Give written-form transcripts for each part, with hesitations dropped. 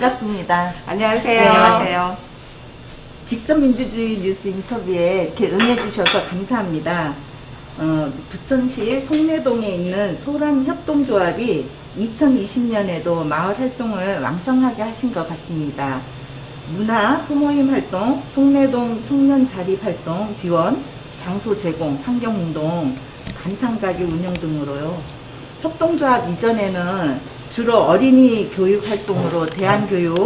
반갑습니다. 안녕하세요. 네, 안녕하세요. 직접 민주주의 뉴스 인터뷰에 이렇게 응해주셔서 감사합니다. 부천시 송내동에 있는 소란협동조합이 2020년에도 마을 활동을 왕성하게 하신 것 같습니다. 문화, 소모임 활동, 송내동 청년 자립 활동 지원, 장소 제공, 환경운동, 간창가게 운영 등으로요. 협동조합 이전에는 주로 어린이 교육 활동으로 대안교육,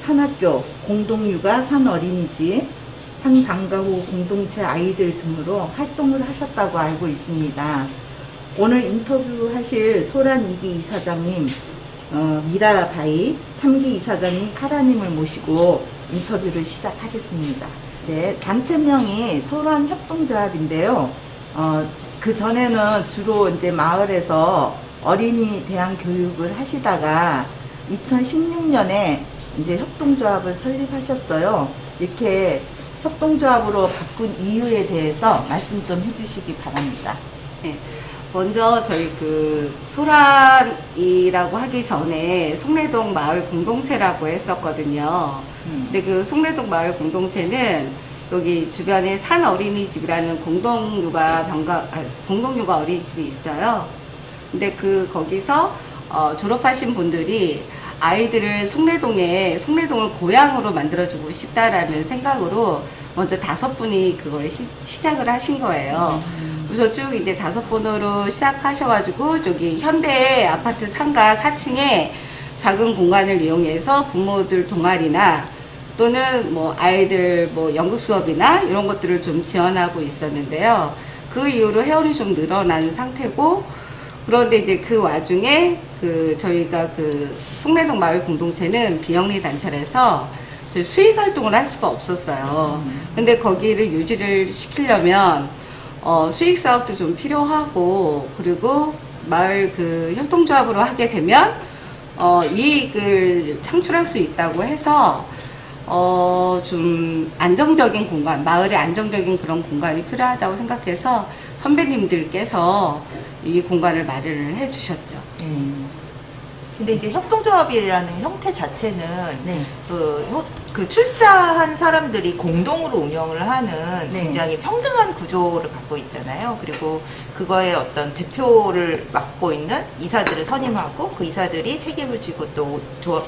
산학교, 공동육아, 산어린이집, 산방과후 공동체 아이들 등으로 활동을 하셨다고 알고 있습니다. 오늘 인터뷰하실 소란 2기 이사장님, 미라바이, 3기 이사장님 카라님을 모시고 인터뷰를 시작하겠습니다. 이제 단체명이 소란협동조합인데요. 그 전에는 주로 이제 마을에서 어린이 대안 교육을 하시다가 2016년에 이제 협동조합을 설립하셨어요. 이렇게 협동조합으로 바꾼 이유에 대해서 말씀 좀 해주시기 바랍니다. 네. 먼저 저희 소란이라고 하기 전에 송내동 마을 공동체라고 했었거든요. 근데 그 송내동 마을 공동체는 여기 주변에 산 어린이집이라는 공동육아 어린이집이 있어요. 근데 거기서 졸업하신 분들이 아이들을 송내동을 고향으로 만들어주고 싶다라는 생각으로 먼저 5분이 그걸 시작을 하신 거예요. 그래서 쭉 이제 5분으로 시작하셔가지고 저기 현대 아파트 상가 4층에 작은 공간을 이용해서 부모들 동아리나 또는 뭐 아이들 뭐 연극 수업이나 이런 것들을 좀 지원하고 있었는데요. 그 이후로 회원이 좀 늘어난 상태고, 그런데 이제 그 와중에 저희가 송내동 마을 공동체는 비영리 단체라서 수익 활동을 할 수가 없었어요. 근데 거기를 유지를 시키려면 수익 사업도 좀 필요하고, 그리고 마을 협동조합으로 하게 되면 이익을 창출할 수 있다고 해서 좀 안정적인 공간, 마을에 안정적인 그런 공간이 필요하다고 생각해서 선배님들께서 이 공간을 마련을 해 주셨죠. 근데 이제 협동조합이라는 형태 자체는 네. 그 출자한 사람들이 공동으로 운영을 하는 네. 굉장히 평등한 구조를 갖고 있잖아요. 그리고 그거에 어떤 대표를 맡고 있는 이사들을 선임하고 그 이사들이 책임을 지고 또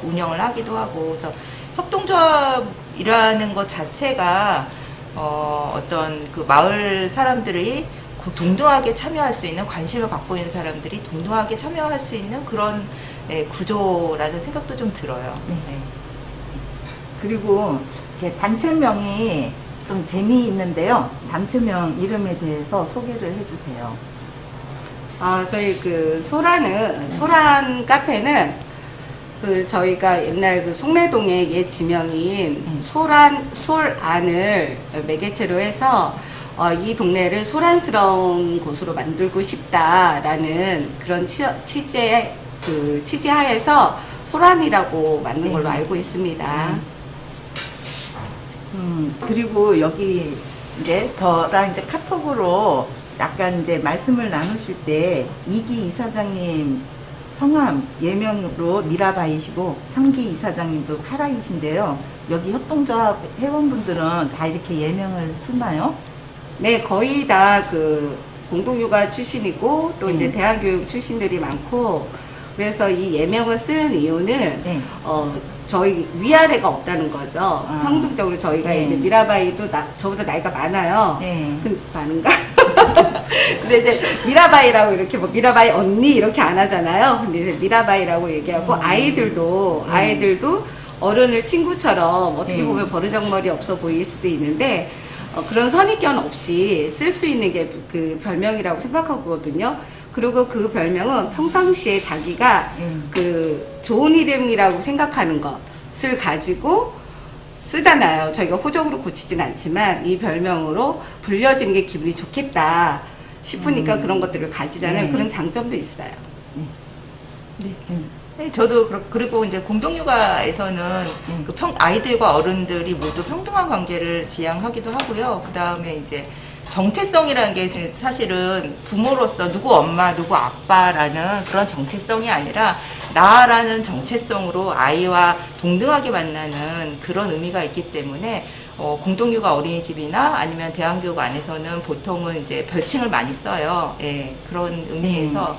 운영을 하기도 하고, 그래서 협동조합이라는 것 자체가 어떤 그 마을 사람들이 동등하게 참여할 수 있는, 관심을 갖고 있는 사람들이 동등하게 참여할 수 있는 그런 구조라는 생각도 좀 들어요. 네. 그리고 이렇게 단체명이 좀 재미있는데요. 단체명 이름에 대해서 소개를 해주세요. 저희 소란 카페는 저희가 옛날 송내동의 옛 지명인 솔안을 매개체로 해서 이 동네를 소란스러운 곳으로 만들고 싶다라는 그런 취지하에서 소란이라고 만든 걸로 알고 있습니다. 그리고 여기 이제 저랑 이제 카톡으로 약간 이제 말씀을 나누실 때 2기 이사장님 성함 예명으로 미라바이시고 3기 이사장님도 카라이신데요. 여기 협동조합 회원분들은 다 이렇게 예명을 쓰나요? 네, 거의 다 공동육아 출신이고 또 이제 대학교육 출신들이 많고, 그래서 이 예명을 쓰는 이유는 저희 위아래가 없다는 거죠. 평등적으로 저희가 이제 미라바이도 저보다 나이가 많아요. 많은가? 근데 이제 미라바이라고 이렇게 미라바이 언니 이렇게 안 하잖아요. 근데 이제 미라바이라고 얘기하고 아이들도 어른을 친구처럼 어떻게 보면 버르장머리 없어 보일 수도 있는데 그런 선입견 없이 쓸 수 있는 게 그 별명이라고 생각하거든요. 그리고 그 별명은 평상시에 자기가 좋은 이름이라고 생각하는 것을 가지고 쓰잖아요. 저희가 호적으로 고치진 않지만 이 별명으로 불려지는 게 기분이 좋겠다 싶으니까 그런 것들을 가지잖아요. 그런 장점도 있어요. 네, 저도 그리고 이제 공동육아에서는 아이들과 어른들이 모두 평등한 관계를 지향하기도 하고요. 그 다음에 이제 정체성이라는 게 사실은 부모로서 누구 엄마, 누구 아빠라는 그런 정체성이 아니라 나라는 정체성으로 아이와 동등하게 만나는 그런 의미가 있기 때문에 공동육아 어린이집이나 아니면 대안교육 안에서는 보통은 이제 별칭을 많이 써요. 예, 그런 의미에서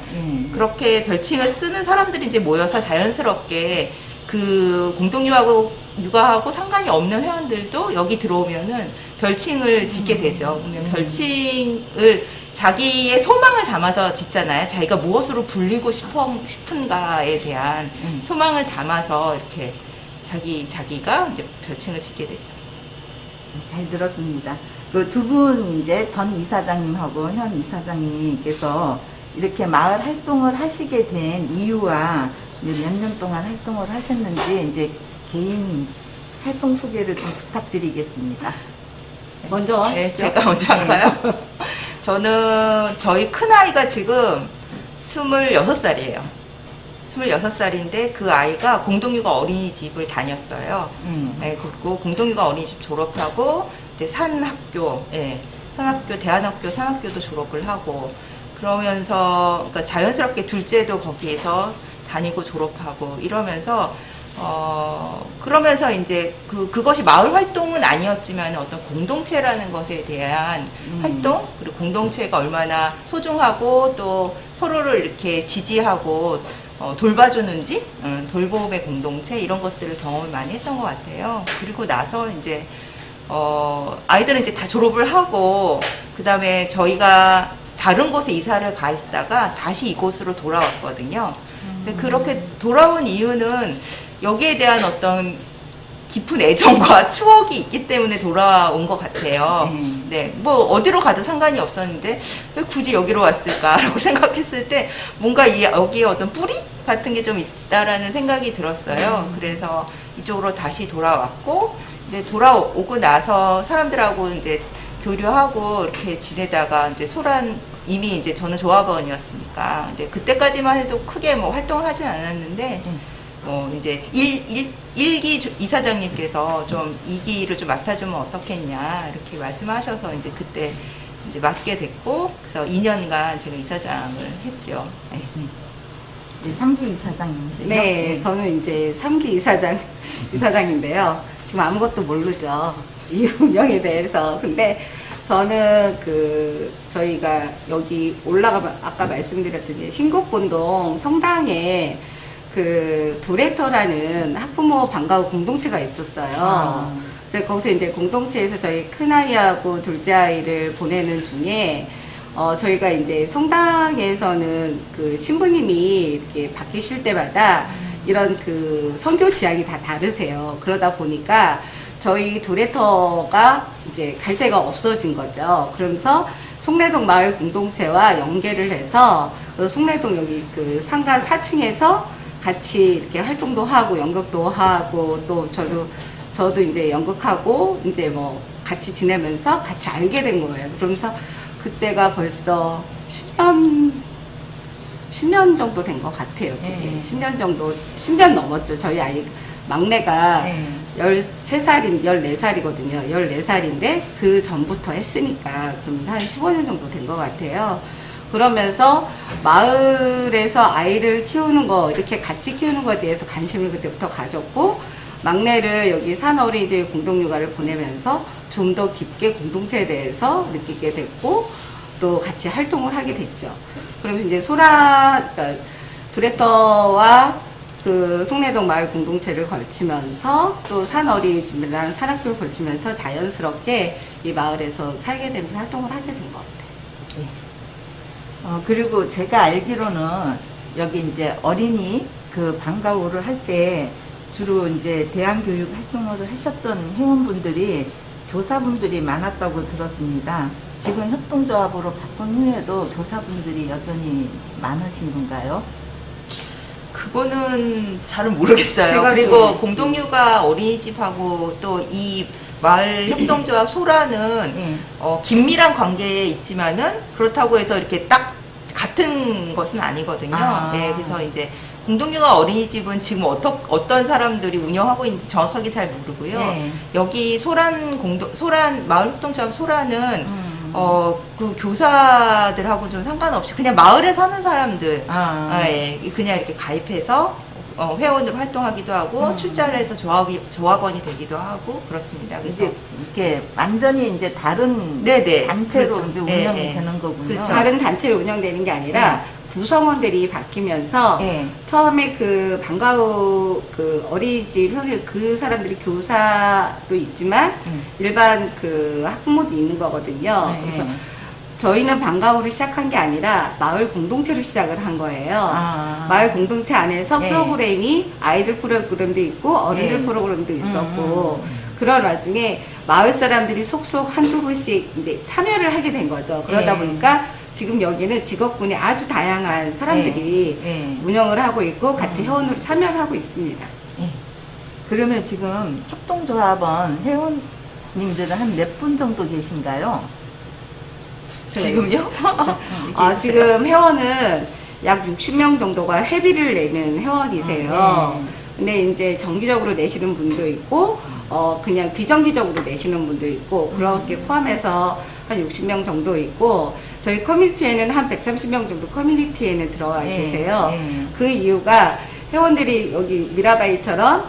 그렇게 별칭을 쓰는 사람들이 이제 모여서 자연스럽게 그 공동육아하고 상관이 없는 회원들도 여기 들어오면은 별칭을 짓게 되죠. 그러면 별칭을 자기의 소망을 담아서 짓잖아요. 자기가 무엇으로 불리고 싶은가에 대한 소망을 담아서 이렇게 자기가 이제 별칭을 짓게 되죠. 잘 들었습니다. 그 두 분 이제 전 이사장님하고 현 이사장님께서 이렇게 마을 활동을 하시게 된 이유와 몇 년 동안 활동을 하셨는지 이제 개인 활동 소개를 좀 부탁드리겠습니다. 먼저 네, 하시죠. 제가 먼저 할까요? 저는 저희 큰아이가 지금 26살이에요. 26살인데 그 아이가 공동육아 어린이집을 다녔어요. 네, 그리고 공동육아 어린이집 졸업하고 이제 산학교, 대안학교, 산학교도 졸업을 하고 그러면서 그러니까 자연스럽게 둘째도 거기에서 다니고 졸업하고 이러면서 그러면서 이제 그것이 마을 활동은 아니었지만 어떤 공동체라는 것에 대한 활동, 그리고 공동체가 얼마나 소중하고 또 서로를 이렇게 지지하고 돌봐주는지, 돌봄의 공동체 이런 것들을 경험을 많이 했던 것 같아요. 그리고 나서 이제 아이들은 이제 다 졸업을 하고 그 다음에 저희가 다른 곳에 이사를 가 있다가 다시 이곳으로 돌아왔거든요. 그렇게 돌아온 이유는 여기에 대한 어떤 깊은 애정과 추억이 있기 때문에 돌아온 것 같아요. 네, 뭐 어디로 가도 상관이 없었는데 왜 굳이 여기로 왔을까라고 생각했을 때 뭔가 여기에 어떤 뿌리 같은 게 좀 있다라는 생각이 들었어요. 그래서 이쪽으로 다시 돌아왔고 이제 돌아오고 나서 사람들하고 이제 교류하고 이렇게 지내다가 이제 이미 이제 저는 조합원이었으니까 이제 그때까지만 해도 크게 뭐 활동을 하진 않았는데 이제 일기 이사장님께서 좀 2기를 좀 맡아주면 어떻겠냐 이렇게 말씀하셔서 이제 그때 이제 맡게 됐고 그래서 2년간 제가 이사장을 했죠. 네. 이제 3기 이사장님이시죠? 네, 저는 이제 3기 이사장인데요. 지금 아무것도 모르죠. 이 운영에 대해서. 근데 저는 저희가 여기 아까 말씀드렸듯이 신곡본동 성당에 두레터라는 학부모 방과후 공동체가 있었어요. 그래서 거기서 이제 공동체에서 저희 큰아이하고 둘째 아이를 보내는 중에, 저희가 이제 성당에서는 신부님이 이렇게 바뀌실 때마다 이런 선교 지향이 다 다르세요. 그러다 보니까 저희 두레터가 이제 갈 데가 없어진 거죠. 그러면서 송내동 마을 공동체와 연계를 해서 송내동 여기 상가 4층에서 같이 이렇게 활동도 하고 연극도 하고 또 저도 이제 연극하고 이제 뭐 같이 지내면서 같이 알게 된 거예요. 그러면서 그때가 벌써 10년 정도 된 것 같아요. 그게. 10년 정도, 10년 넘었죠. 저희 아이 막내가 14살이거든요. 14살인데 그 전부터 했으니까 그럼 한 15년 정도 된 것 같아요. 그러면서 마을에서 아이를 키우는 거, 이렇게 같이 키우는 거에 대해서 관심을 그때부터 가졌고, 막내를 여기 산어린이집 공동육아를 보내면서 좀 더 깊게 공동체에 대해서 느끼게 됐고, 또 같이 활동을 하게 됐죠. 그러면서 이제 그러니까 두레터와 송내동 마을 공동체를 걸치면서 또 산어린이집이라는 산학교를 걸치면서 자연스럽게 이 마을에서 살게 되면서 활동을 하게 된 것 같아요. 그리고 제가 알기로는 여기 이제 어린이 방과후를 할 때 주로 이제 대안교육 활동을 하셨던 회원분들이 교사분들이 많았다고 들었습니다. 지금 협동조합으로 바꾼 후에도 교사분들이 여전히 많으신 건가요? 그거는 잘은 모르겠어요. 그리고 공동육아 어린이집하고 또 이 마을 협동조합 소라는 긴밀한 관계에 있지만은 그렇다고 해서 이렇게 딱 같은 것은 아니거든요. 네, 그래서 이제 공동육아 어린이집은 지금 어떤 사람들이 운영하고 있는지 정확하게 잘 모르고요. 네. 여기 소란 마을 협동조합 소라는 교사들하고 좀 상관없이 그냥 마을에 사는 사람들, 그냥 이렇게 가입해서 회원으로 활동하기도 하고 출자를 해서 조합원이 되기도 하고 그렇습니다. 그래서 이제 이렇게 완전히 이제 다른 네네. 단체로 그렇죠. 이제 네, 운영이 네. 되는 거군요. 그렇죠. 다른 단체로 운영되는 게 아니라 구성원들이 바뀌면서 네. 처음에 그 방과후 그 어린이집 선생님 그 사람들이 교사도 있지만 일반 그 학부모도 있는 거거든요. 네. 그래서 저희는 방과후를 시작한 게 아니라 마을 공동체로 시작을 한 거예요. 마을 공동체 안에서 네. 프로그램이 아이들 프로그램도 있고 어린이들 네. 프로그램도 있었고 그런 와중에 마을 사람들이 속속 한두 분씩 이제 참여를 하게 된 거죠. 그러다 네. 보니까 지금 여기는 직업군이 아주 다양한 사람들이 네. 운영을 하고 있고 같이 회원으로 참여를 하고 있습니다. 네. 그러면 지금 협동조합원 회원님들은 한 몇 분 정도 계신가요? 지금요? 지금 회원은 약 60명 정도가 회비를 내는 회원이세요. 네. 근데 이제 정기적으로 내시는 분도 있고, 그냥 비정기적으로 내시는 분도 있고, 그렇게 포함해서 한 60명 정도 있고, 저희 커뮤니티에는 한 130명 정도 커뮤니티에는 들어와 계세요. 그 이유가 회원들이 여기 미라바이처럼,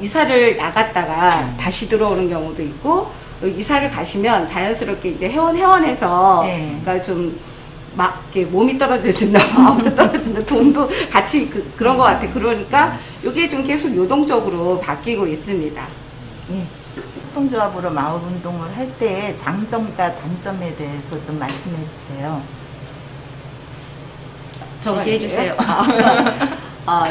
이사를 나갔다가 다시 들어오는 경우도 있고, 이사를 가시면 자연스럽게 이제 회원에서, 그러니까 좀, 막, 이렇게 몸이 떨어진다, 마음도 떨어진다, 돈도 같이 그런 것 같아. 그러니까, 이게 좀 계속 요동적으로 바뀌고 있습니다. 예. 협동조합으로 마을 운동을 할 때 장점과 단점에 대해서 좀 말씀해 주세요. 얘기해 주세요.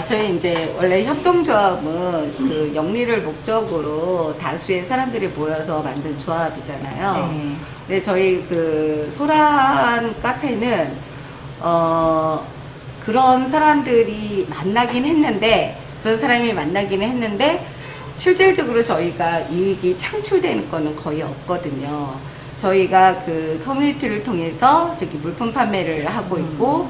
저희 이제 원래 협동조합은 그 영리를 목적으로 다수의 사람들이 모여서 만든 조합이잖아요. 네. 근데 저희 그 소란 카페는 그런 사람들이 그런 사람이 만나기는 했는데 실질적으로 저희가 이익이 창출되는 거는 거의 없거든요. 저희가 그 커뮤니티를 통해서 저기 물품 판매를 하고 있고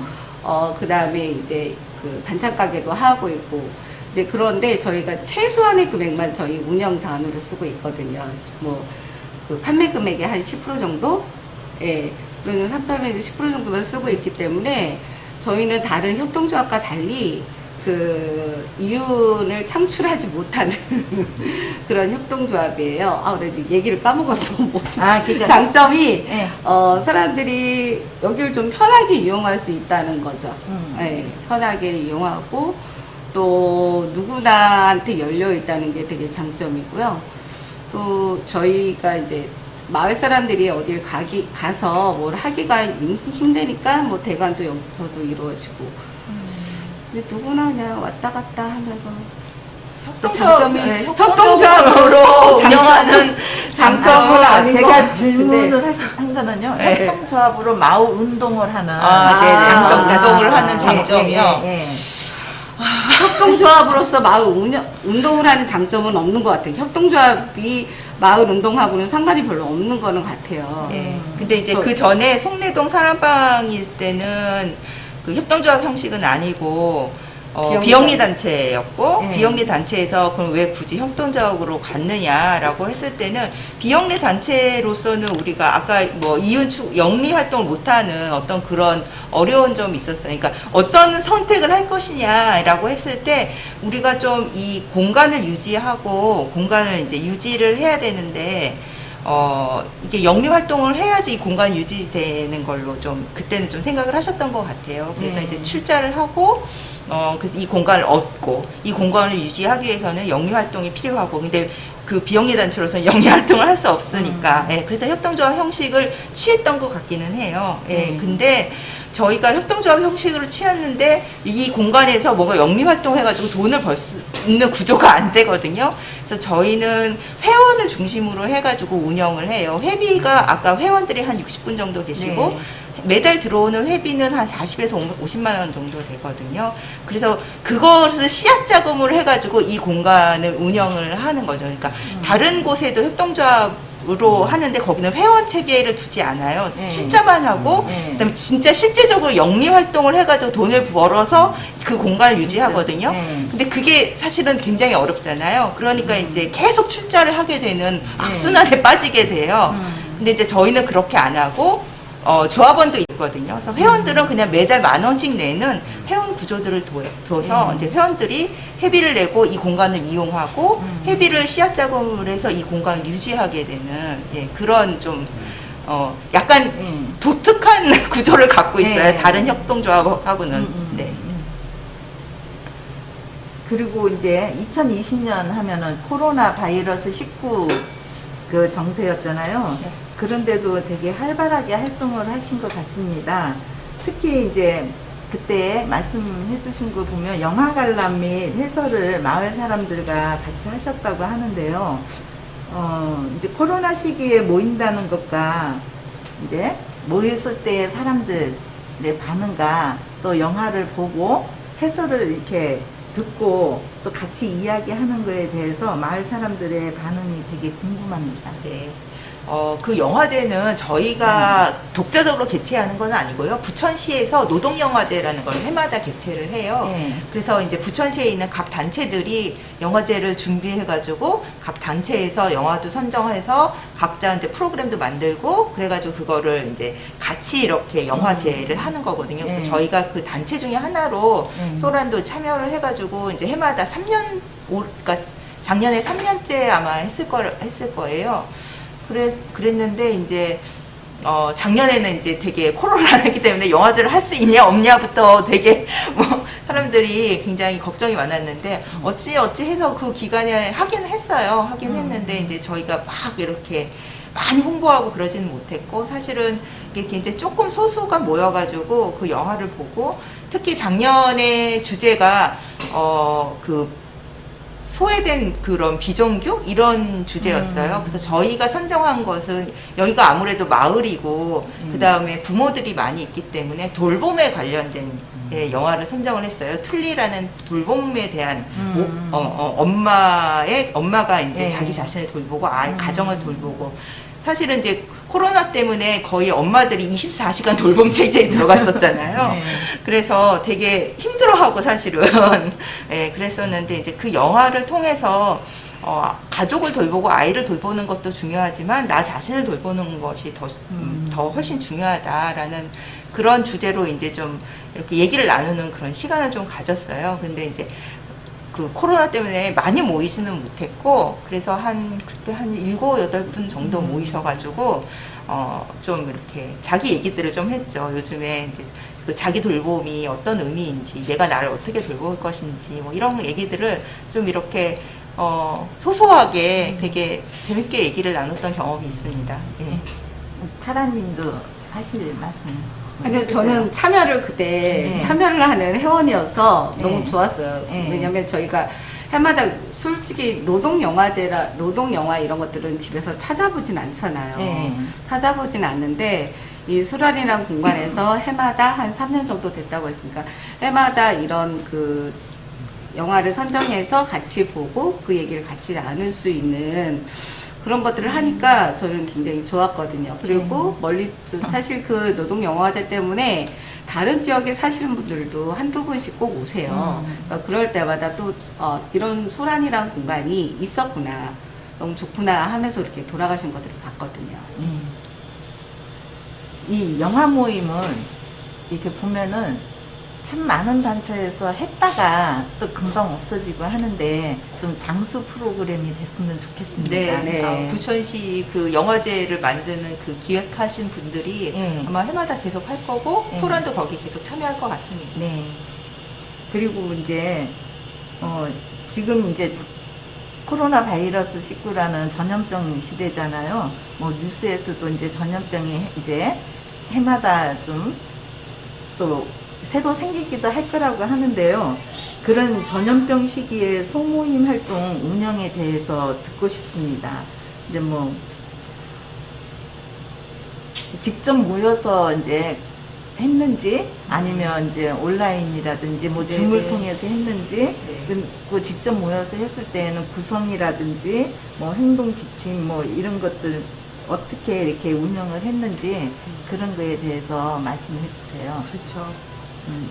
그 다음에 이제 그 반찬 가게도 하고 있고 이제 그런데 저희가 최소한의 금액만 저희 운영 자원으로 쓰고 있거든요. 뭐 그 판매 금액의 한 10% 정도? 예. 그러면 판매도 10% 정도만 쓰고 있기 때문에 저희는 다른 협동조합과 달리 그 이윤을 창출하지 못하는 그런 협동조합이에요. 나 이제 얘기를 까먹었어. 그러니까 장점이 네. 사람들이 여기를 좀 편하게 이용할 수 있다는 거죠. 네, 편하게 이용하고 또 누구나한테 열려 있다는 게 되게 장점이고요. 또 저희가 이제 마을 사람들이 어딜 가서 뭘 하기가 힘드니까 뭐 대관도 여기서도 이루어지고. 근데 누구나 그냥 왔다 갔다 하면서 협동조합으로 운영하는 장점은 아닌 것 제가 같은데. 질문을 한 거는요. 네. 협동조합으로 마을 운동을 하는 네네. 운동을 하는 장점이요. 협동조합으로서 마을 운동을 하는 장점은 없는 것 같아요. 협동조합이 마을 운동하고는 상관이 별로 없는 거는 같아요. 근데 이제 그 전에 송내동 사람방이 있을 때는 그 협동조합 형식은 아니고 비영리 단체였고 비영리 단체에서 그럼 왜 굳이 협동조합으로 갔느냐라고 했을 때는 비영리 단체로서는 우리가 아까 뭐 영리 활동을 못하는 어떤 그런 어려운 점이 있었어요. 그러니까 어떤 선택을 할 것이냐라고 했을 때 우리가 좀 이 공간을 유지하고 공간을 이제 유지를 해야 되는데 이게 영리 활동을 해야지 이 공간이 유지되는 걸로 좀 그때는 좀 생각을 하셨던 것 같아요. 그래서 이제 출자를 하고 그래서 이 공간을 얻고 이 공간을 유지하기 위해서는 영리 활동이 필요하고 근데 그 비영리 단체로서는 영리 활동을 할 수 없으니까 그래서 협동조합 형식을 취했던 것 같기는 해요. 근데 저희가 협동조합 형식으로 취했는데 이 공간에서 뭔가 영리 활동해가지고 돈을 벌 수 있는 구조가 안 되거든요. 그래서 저희는 회원을 중심으로 해가지고 운영을 해요. 회비가 아까 회원들이 한 60분 정도 계시고 매달 들어오는 회비는 한 40에서 50만 원 정도 되거든요. 그래서 그것을 씨앗 자금으로 해가지고 이 공간을 운영을 하는 거죠. 그러니까 다른 곳에도 협동조합으로 하는데 거기는 회원 체계를 두지 않아요. 출자만 하고 그다음에 진짜 실제적으로 영리 활동을 해가지고 돈을 벌어서 그 공간을 유지하거든요. 근데 그게 사실은 굉장히 어렵잖아요. 그러니까 이제 계속 출자를 하게 되는 악순환에 빠지게 돼요. 근데 이제 저희는 그렇게 안 하고 조합원도 있거든요. 그래서 회원들은 그냥 매달 10,000원씩 내는 회원 구조들을 둬서 이제 회원들이 회비를 내고 이 공간을 이용하고 회비를 씨앗 자금을 해서 이 공간을 유지하게 되는 예, 그런 좀 약간 독특한 구조를 갖고 있어요. 네. 다른 협동조합하고는. 네. 그리고 이제 2020년 하면은 코로나 바이러스 19 그 정세였잖아요. 네. 그런데도 되게 활발하게 활동을 하신 것 같습니다. 특히 이제 그때 말씀해 주신 거 보면 영화 관람 및 해설을 마을 사람들과 같이 하셨다고 하는데요. 이제 코로나 시기에 모인다는 것과 이제 모였을 때 사람들의 반응과 또 영화를 보고 해설을 이렇게 듣고 또 같이 이야기하는 거에 대해서 마을 사람들의 반응이 되게 궁금합니다. 네. 그 영화제는 저희가 독자적으로 개최하는 건 아니고요. 부천시에서 노동영화제라는 걸 해마다 개최를 해요. 네. 그래서 이제 부천시에 있는 각 단체들이 영화제를 준비해가지고 각 단체에서 영화도 선정해서 각자 이제 프로그램도 만들고 그래가지고 그거를 이제 같이 이렇게 영화제를 하는 거거든요. 그래서 네. 저희가 그 단체 중에 하나로 소란도 참여를 해가지고 이제 해마다 3년, 그러니까 작년에 3년째 아마 했을 거예요. 그랬는데, 이제, 작년에는 이제 되게 코로나이기 때문에 영화제를 할 수 있냐, 없냐부터 되게, 사람들이 굉장히 걱정이 많았는데, 어찌 해서 그 기간에 하긴 했어요. 하긴 했는데, 이제 저희가 막 이렇게 많이 홍보하고 그러지는 못했고, 사실은 이게 이제 조금 소수가 모여가지고 그 영화를 보고, 특히 작년에 주제가, 소외된 그런 비정규 이런 주제였어요. 그래서 저희가 선정한 것은 여기가 아무래도 마을이고 그 다음에 부모들이 많이 있기 때문에 돌봄에 관련된 예, 영화를 선정을 했어요. 툴리라는 돌봄에 대한 엄마가 이제 네. 자기 자신을 돌보고 가정을 돌보고 사실은 이제 코로나 때문에 거의 엄마들이 24시간 돌봄 체제에 들어갔었잖아요. 네. 그래서 되게 힘들어하고 사실은 네, 그랬었는데 이제 그 영화를 통해서 가족을 돌보고 아이를 돌보는 것도 중요하지만 나 자신을 돌보는 것이 더 훨씬 중요하다라는 그런 주제로 이제 좀 이렇게 얘기를 나누는 그런 시간을 좀 가졌어요. 근데 이제 그 코로나 때문에 많이 모이지는 못했고 그래서 그때 한 7, 8분 정도 모이셔가지고 좀 이렇게 자기 얘기들을 좀 했죠. 요즘에 이제 그 자기 돌봄이 어떤 의미인지 내가 나를 어떻게 돌볼 것인지 뭐 이런 얘기들을 좀 이렇게 소소하게 되게 재밌게 얘기를 나눴던 경험이 있습니다. 예. 파라님도 하실 말씀. 아니요, 저는 참여를 그때 네. 참여를 하는 회원이어서 네. 너무 좋았어요. 네. 왜냐면 저희가 해마다 솔직히 노동영화 이런 것들은 집에서 찾아보진 않잖아요. 네. 찾아보진 않는데 이 수란이라는 공간에서 해마다 한 3년 정도 됐다고 했으니까 해마다 이런 그 영화를 선정해서 같이 보고 그 얘기를 같이 나눌 수 있는 그런 것들을 하니까 저는 굉장히 좋았거든요. 그리고 멀리 사실 그 노동영화제 때문에 다른 지역에 사시는 분들도 한두 분씩 꼭 오세요. 그러니까 그럴 때마다 또 이런 소란이라는 공간이 있었구나, 너무 좋구나 하면서 이렇게 돌아가신 것들을 봤거든요. 이 영화 모임은 이렇게 보면은 참 많은 단체에서 했다가 또 금방 없어지고 하는데 좀 장수 프로그램이 됐으면 좋겠습니다. 네. 부천시 그 영화제를 만드는 그 기획하신 분들이 네. 아마 해마다 계속 할 거고 네. 소란도 거기 계속 참여할 것 같습니다. 네. 그리고 이제 지금 이제 코로나 바이러스 19라는 전염병 시대잖아요. 뭐 뉴스에서도 이제 전염병이 이제 해마다 좀 또 새로 생기기도 할 거라고 하는데요. 그런 전염병 시기에 소모임 활동 운영에 대해서 듣고 싶습니다. 이제 뭐 직접 모여서 이제 했는지 아니면 이제 온라인이라든지 뭐 줌을 통해서 했는지 그 직접 모여서 했을 때에는 구성이라든지 뭐 행동 지침 뭐 이런 것들 어떻게 이렇게 운영을 했는지 그런 거에 대해서 말씀해 주세요. 그렇죠.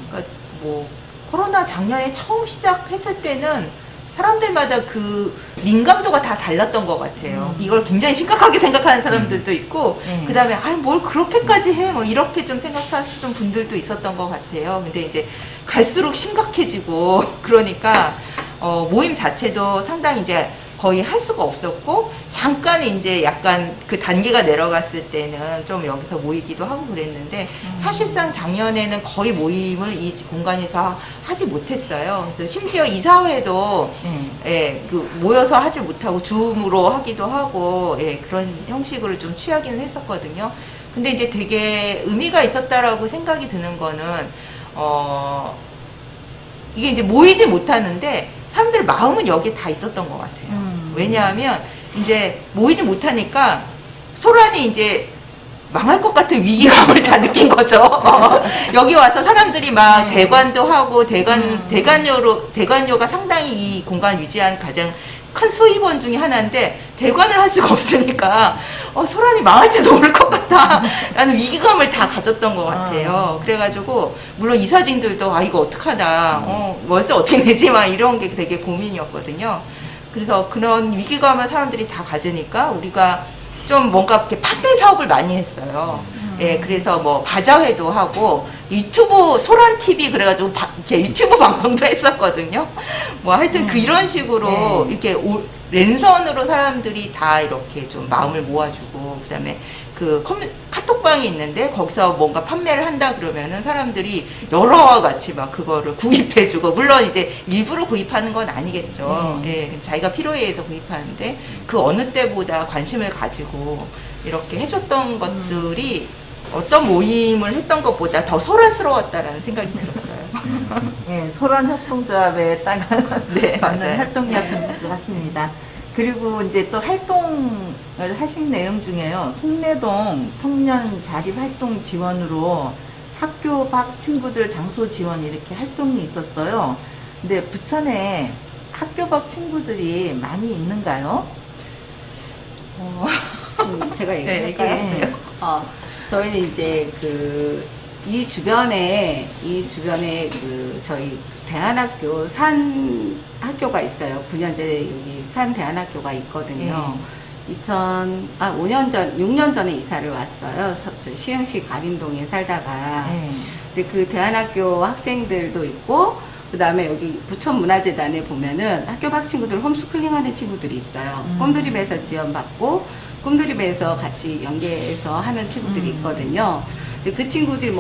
그러니까 뭐 코로나 작년에 처음 시작했을 때는 사람들마다 그 민감도가 다 달랐던 것 같아요. 이걸 굉장히 심각하게 생각하는 사람들도 있고, 그 다음에, 아, 뭘 그렇게까지 해? 뭐, 이렇게 좀 생각하시는 분들도 있었던 것 같아요. 근데 이제 갈수록 심각해지고, 그러니까, 모임 자체도 상당히 이제 거의 할 수가 없었고, 잠깐 이제 약간 그 단계가 내려갔을 때는 좀 여기서 모이기도 하고 그랬는데, 사실상 작년에는 거의 모임을 이 공간에서 하지 못했어요. 그래서 심지어 이사회도 예, 그 모여서 하지 못하고 줌으로 하기도 하고, 예, 그런 형식으로 좀 취하기는 했었거든요. 근데 이제 되게 의미가 있었다라고 생각이 드는 거는, 이게 이제 모이지 못하는데, 사람들 마음은 여기에 다 있었던 것 같아요. 왜냐하면 이제 모이지 못하니까 소란이 이제 망할 것 같은 위기감을 다 느낀 거죠. 여기 와서 사람들이 막 대관도 하고 대관료가 상당히 이 공간 유지한 가장 큰 수입원 중에 하나인데 대관을 할 수가 없으니까 소란이 망할지도 모를 것 같다 라는 위기감을 다 가졌던 것 같아요. 그래가지고 물론 이사진들도 아 이거 어떡하나 월세 어떻게 내지 막 이런 게 되게 고민이었거든요. 그래서 그런 위기감을 사람들이 다 가지니까 우리가 좀 뭔가 이렇게 판매 사업을 많이 했어요. 예, 그래서 뭐 바자회도 하고 유튜브 소란 TV 그래가지고 이렇게 유튜브 방송도 했었거든요. 뭐 하여튼 이런 식으로 이렇게 랜선으로 사람들이 다 이렇게 좀 마음을 모아주고 그다음에 그 카톡방이 있는데 거기서 뭔가 판매를 한다 그러면은 사람들이 여러와 같이 막 그거를 구입해주고 물론 이제 일부러 구입하는 건 아니겠죠. 예, 자기가 필요에 의해서 구입하는데 그 어느 때보다 관심을 가지고 이렇게 해줬던 것들이 어떤 모임을 했던 것보다 더 소란스러웠다라는 생각이 들었어요. 네, 소란협동조합에 딱 네, 맞는 맞아요. 활동이었던 것 같습니다. 그리고 이제 또 활동을 하신 내용 중에요. 송내동 청년 자립활동 지원으로 학교 밖 친구들 장소 지원 이렇게 활동이 있었어요. 근데 부천에 학교 밖 친구들이 많이 있는가요? 제가 얘기할까요? 얘기해주세요. 저희는 이제 이 주변에 그 저희 대안학교 산 학교가 있어요. 9년제 여기 산 대안학교가 있거든요. 6년 전에 이사를 왔어요. 저 시흥시 가림동에 살다가. 근데 그 대안학교 학생들도 있고, 그 다음에 여기 부천문화재단에 보면은 학교 밖 친구들 홈스쿨링 하는 친구들이 있어요. 꿈드림에서 지원받고, 꿈드림에서 같이 연계해서 하는 친구들이 있거든요. 근데 그 친구들이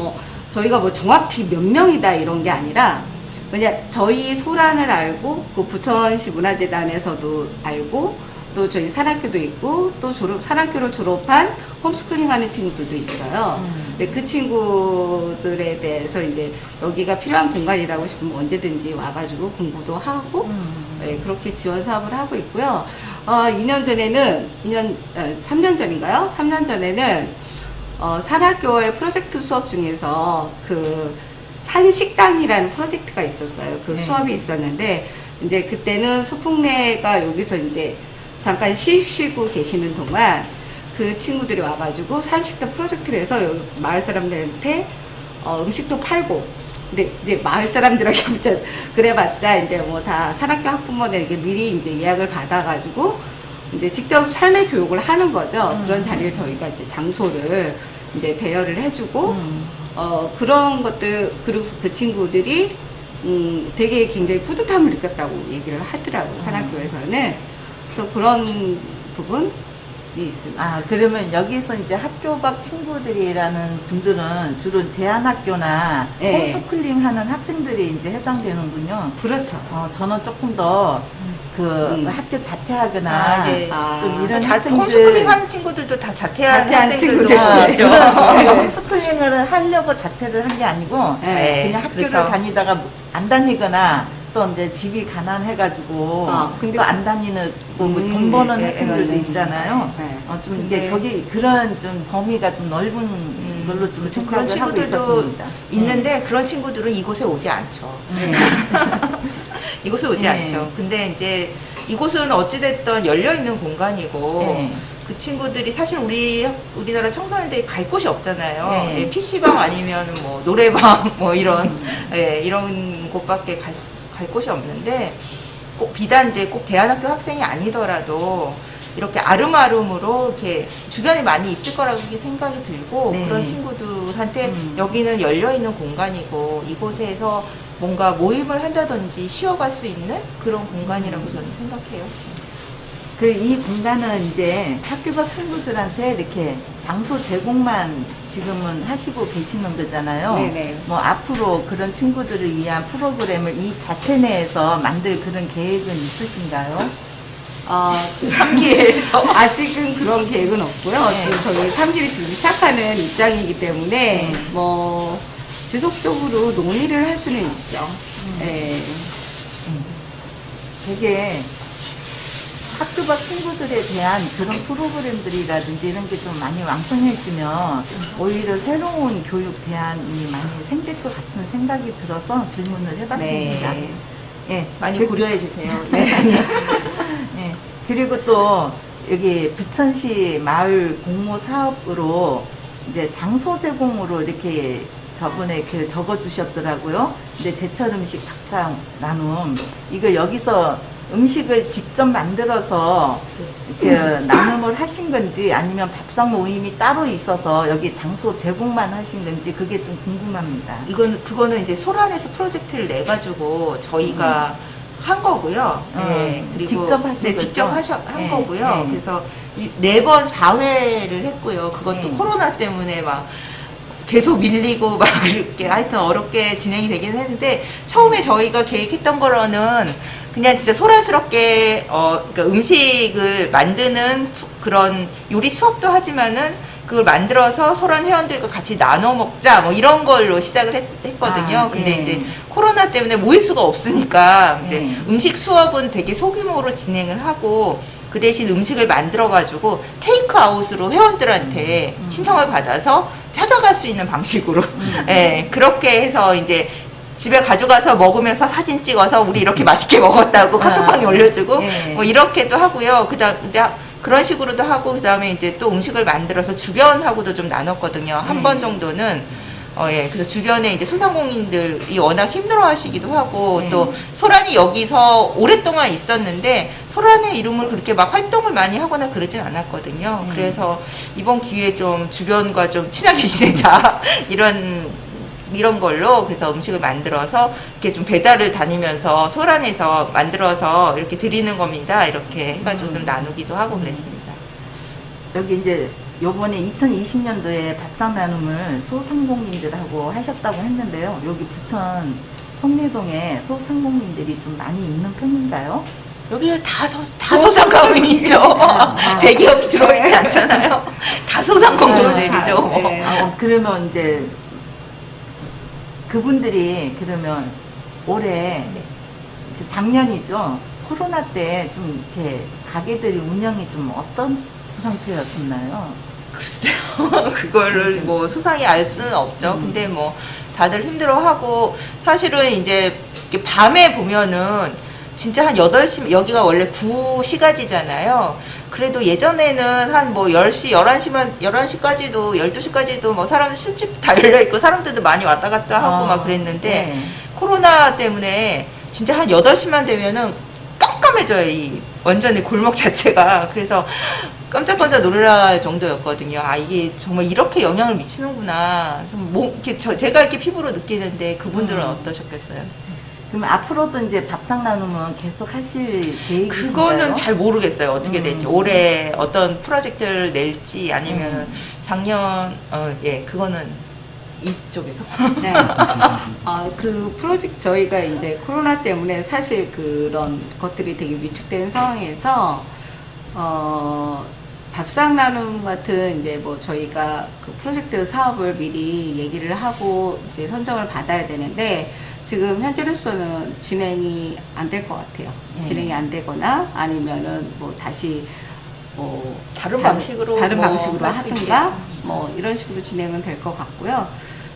저희가 정확히 몇 명이다 이런 게 아니라, 그냥 저희 소란을 알고, 그 부천시 문화재단에서도 알고, 또 저희 산학교도 있고, 또 산학교를 졸업한 홈스쿨링 하는 친구들도 있어요. 근데 그 친구들에 대해서 이제 여기가 필요한 공간이라고 싶으면 언제든지 와가지고 공부도 하고, 네, 그렇게 지원 사업을 하고 있고요. 3년 전인가요? 3년 전에는, 산학교의 프로젝트 수업 중에서 산식당이라는 프로젝트가 있었어요. 그 수업이 있었는데, 이제 그때는 소풍내가 여기서 이제 잠깐 쉬고 계시는 동안 그 친구들이 와가지고 산식당 프로젝트를 해서 여기 마을 사람들한테 음식도 팔고, 근데 이제 마을 사람들에게 그래봤자 이제 다 산학교 학부모들에게 미리 이제 예약을 받아가지고 이제 직접 삶의 교육을 하는 거죠. 그런 자리를 저희가 이제 장소를 이제 대여를 해주고, 그런 것들, 그리고 그 친구들이, 되게 굉장히 뿌듯함을 느꼈다고 얘기를 하더라고요, 산학교에서는. 그래서 그런 부분이 있습니다. 그러면 여기서 이제 학교 밖 친구들이라는 분들은 주로 대안학교나 홈스쿨링 하는 학생들이 이제 해당되는군요. 그렇죠. 저는 조금 더 학교 자퇴하거나 좀 이런 홈스쿨링 하는 친구들도 다 자퇴하는 친구들도 있죠. 홈스쿨링을 하려고 자퇴를 한 게 아니고 그냥 학교를 다니다가 안 다니거나 또 이제 집이 가난해가지고 또 안 다니는 돈 버는 학생들도 있잖아요. 좀 이게 거기 그런 좀 범위가 좀 넓은 걸로 좀 그런 생각을 하고 친구들도 있었습니다. 있는데 그런 친구들은 이곳에 오지 않죠. 이곳에 오지 않죠. 근데 이제 이곳은 어찌됐든 열려있는 공간이고 그 친구들이 사실 우리나라 청소년들이 갈 곳이 없잖아요. PC방 아니면 뭐 노래방 뭐 이런 곳밖에 갈 곳이 없는데 꼭 비단제 꼭 대안학교 학생이 아니더라도 이렇게 아름아름으로 이렇게 주변에 많이 있을 거라고 생각이 들고 네. 그런 친구들한테 여기는 열려있는 공간이고 이곳에서 뭔가 모임을 한다든지 쉬어갈 수 있는 그런 공간이라고 저는 생각해요. 그 이 공간은 이제 학교 밖 친구들한테 이렇게 장소 제공만 지금은 하시고 계시는 거잖아요. 네네. 뭐 앞으로 그런 친구들을 위한 프로그램을 이 자체 내에서 만들 그런 계획은 있으신가요? 3기에서 아직은 그런 계획은 없고요. 네. 지금 저희 3기를 지금 시작하는 입장이기 때문에 뭐 지속적으로 논의를 할 수는 있죠. 네. 되게 학교 밖 친구들에 대한 그런 프로그램들이라든지 이런 게 좀 많이 왕성해지면 오히려 새로운 교육 대안이 많이 생길 것 같은 생각이 들어서 질문을 해봤습니다. 네. 예, 많이 그- 고려해 주세요. 네. 예, 그리고 또 여기 부천시 마을 공모 사업으로 이제 장소 제공으로 이렇게 저번에 그 적어주셨더라고요. 근데 제철 음식 밥상 나눔 이거 여기서 음식을 직접 만들어서 그 나눔을 하신 건지 아니면 밥상 모임이 따로 있어서 여기 장소 제공만 하신 건지 그게 좀 궁금합니다. 그거는 이제 소란에서 프로젝트를 내 가지고 저희가 한 거고요. 네, 그리고 직접 하신 거죠? 직접 한 네, 거고요. 네. 그래서 4번 4회를 했고요. 그것도 네. 코로나 때문에 막 계속 밀리고 막 이렇게 하여튼 어렵게 진행이 되긴 했는데 처음에 저희가 계획했던 거로는 그냥 진짜 소란스럽게 그러니까 음식을 만드는 그런 요리 수업도 하지만은 그걸 만들어서 소란 회원들과 같이 나눠 먹자 뭐 이런 걸로 시작을 했거든요. 아, 근데 예. 이제 코로나 때문에 모일 수가 없으니까 이제 예. 음식 수업은 되게 소규모로 진행을 하고 그 대신 음식을 만들어 가지고 테이크아웃으로 회원들한테 신청을 받아서 찾아갈 수 있는 방식으로 예, 그렇게 해서 이제 집에 가져가서 먹으면서 사진 찍어서 우리 이렇게 맛있게 먹었다고 카톡방에 올려주고 예. 뭐 이렇게도 하고요. 그다음 이제 그런 식으로도 하고 그다음에 이제 또 음식을 만들어서 주변하고도 좀 나눴거든요. 한 번 정도는 예, 그래서 주변에 이제 소상공인들이 워낙 힘들어하시기도 하고 또 소란이 여기서 오랫동안 있었는데 소란의 이름을 그렇게 막 활동을 많이 하거나 그러진 않았거든요. 그래서 이번 기회에 좀 주변과 좀 친하게 지내자 이런 걸로 그래서 음식을 만들어서 이렇게 좀 배달을 다니면서 소란에서 만들어서 이렇게 드리는 겁니다. 이렇게 해가지고 좀 나누기도 하고 그랬습니다. 여기 이제 요번에 2020년도에 밥상 나눔을 소상공인들하고 하셨다고 했는데요. 여기 부천 송내동에 소상공인들이 좀 많이 있는 편인가요? 여기 다 소상공인이죠. 대기업이 들어있지 않잖아요. 다 소상공인들이죠. 네. 그러면 이제 그분들이 그러면 올해 이제 작년이죠. 코로나 때 좀 이렇게 가게들이 운영이 좀 어떤 상태였었나요? 글쎄요. 그거를 뭐 수상히 알 수는 없죠. 근데 뭐 다들 힘들어하고 사실은 이제 이렇게 밤에 보면은 진짜 한 8시, 여기가 원래 9시까지잖아요. 그래도 예전에는 한 뭐 10시, 11시까지도, 12시까지도 뭐 사람 술집 다 열려있고 사람들도 많이 왔다 갔다 하고 막 그랬는데 네. 코로나 때문에 진짜 한 8시만 되면은 깜깜해져요. 이 완전히 골목 자체가. 그래서 깜짝깜짝 놀랄 정도였거든요. 아, 이게 정말 이렇게 영향을 미치는구나. 이렇게 제가 이렇게 피부로 느끼는데 그분들은 어떠셨겠어요? 그럼 앞으로도 이제 밥상 나눔은 계속 하실 계획이신가요? 그거는 잘 모르겠어요. 어떻게 될지. 올해 어떤 프로젝트를 낼지 아니면 작년, 예, 그거는 이쪽에서. 네. 그 프로젝트 저희가 이제 코로나 때문에 사실 그런 것들이 되게 위축된 상황에서 밥상 나눔 같은 이제 뭐 저희가 그 프로젝트 사업을 미리 얘기를 하고 이제 선정을 받아야 되는데 지금 현재로서는 진행이 안 될 것 같아요. 진행이 안 되거나 아니면은 뭐 다시 뭐 다른 방식으로 다른 뭐 방식으로 할수 하든가 있겠죠. 뭐 이런 식으로 진행은 될 것 같고요.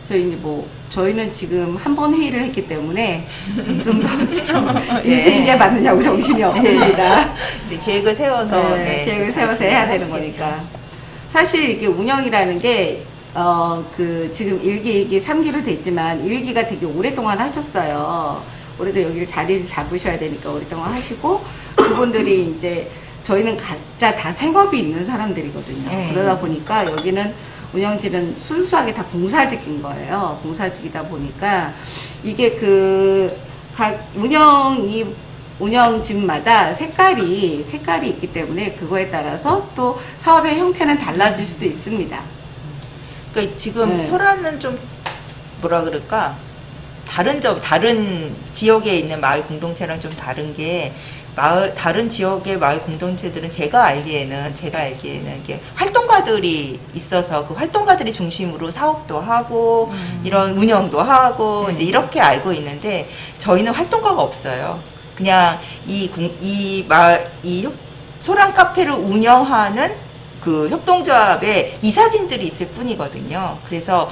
저희 이제 뭐 저희는 지금 한 번 회의를 했기 때문에 좀 더 지금 인수인 게 맞느냐고 정신이 없습니다. 네, 계획을 세워서 네, 계획을 세워서 해야 되는 거니까. 사실 이게 운영이라는 게 그 지금 1기, 2기, 3기로 됐지만 1기가 되게 오랫동안 하셨어요. 우리도 여기를 자리를 잡으셔야 되니까 오랫동안 하시고, 그분들이 이제 저희는 각자 다 생업이 있는 사람들이거든요. 그러다 보니까 여기는 운영진은 순수하게 다 봉사직인 거예요. 봉사직이다 보니까 이게 각 운영진마다 색깔이 있기 때문에 그거에 따라서 또 사업의 형태는 달라질 수도 있습니다. 그러니까 지금 네. 소라는 좀 뭐라 그럴까, 다른 지역에 있는 마을 공동체랑 좀 다른 게, 다른 지역의 마을 공동체들은 제가 알기에는 이게 활동가들이 있어서 그 활동가들이 중심으로 사업도 하고 이런 운영도 하고 이제 이렇게 알고 있는데, 저희는 활동가가 없어요. 그냥 이 소란 카페를 운영하는 그 협동조합에 이사진들이 있을 뿐이거든요. 그래서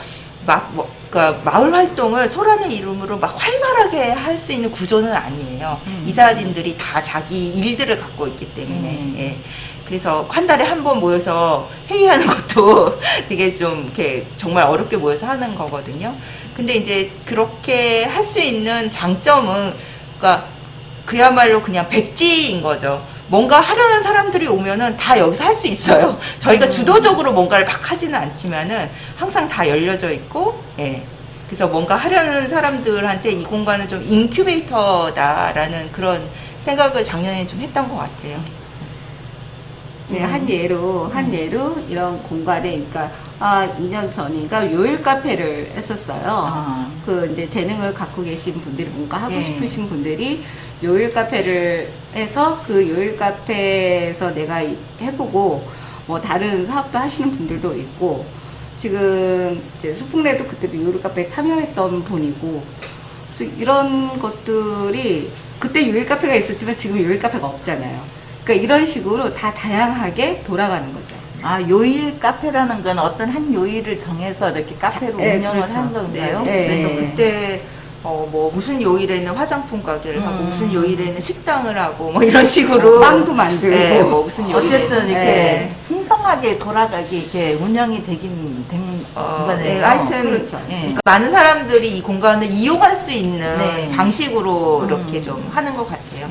그러니까 마을 활동을 소란의 이름으로 막 활발하게 할 수 있는 구조는 아니에요. 이사진들이 다 자기 일들을 갖고 있기 때문에. 예. 그래서 한 달에 한 번 모여서 회의하는 것도 되게 좀 이렇게 정말 어렵게 모여서 하는 거거든요. 근데 이제 그렇게 할 수 있는 장점은, 그러니까 그야말로 그냥 백지인 거죠. 뭔가 하려는 사람들이 오면은 다 여기서 할 수 있어요. 저희가 주도적으로 뭔가를 막 하지는 않지만은 항상 다 열려져 있고, 예. 그래서 뭔가 하려는 사람들한테 이 공간은 좀 인큐베이터다라는 그런 생각을 작년에 좀 했던 것 같아요. 네, 한 예로 이런 공간에, 그러니까 2년 전인가 요일 카페를 했었어요. 그 이제 재능을 갖고 계신 분들이, 뭔가 하고 싶으신 분들이 요일 카페를 해서 그 요일 카페에서 내가 해보고 뭐 다른 사업도 하시는 분들도 있고, 지금 이제 소풍레도 그때도 요일 카페에 참여했던 분이고, 또 이런 것들이 그때 요일 카페가 있었지만 지금 요일 카페가 없잖아요. 그러니까 이런 식으로 다 다양하게 돌아가는 거죠. 요일 카페라는 건 어떤 한 요일을 정해서 이렇게 카페로 네, 운영을 그렇죠. 한 건가요? 네. 그래서 그때 뭐 무슨 요일에는 화장품 가게를 하고 무슨 요일에는 식당을 하고 뭐 이런 식으로 빵도 만들고, 네, 뭐 무슨 요일에 어쨌든 이렇게 네. 풍성하게 돌아가게 이렇게 운영이 되긴 된 거네요. 네, 하여튼 그렇죠. 예. 그러니까 많은 사람들이 이 공간을 이용할 수 있는 네. 방식으로 이렇게 좀 하는 것 같아요.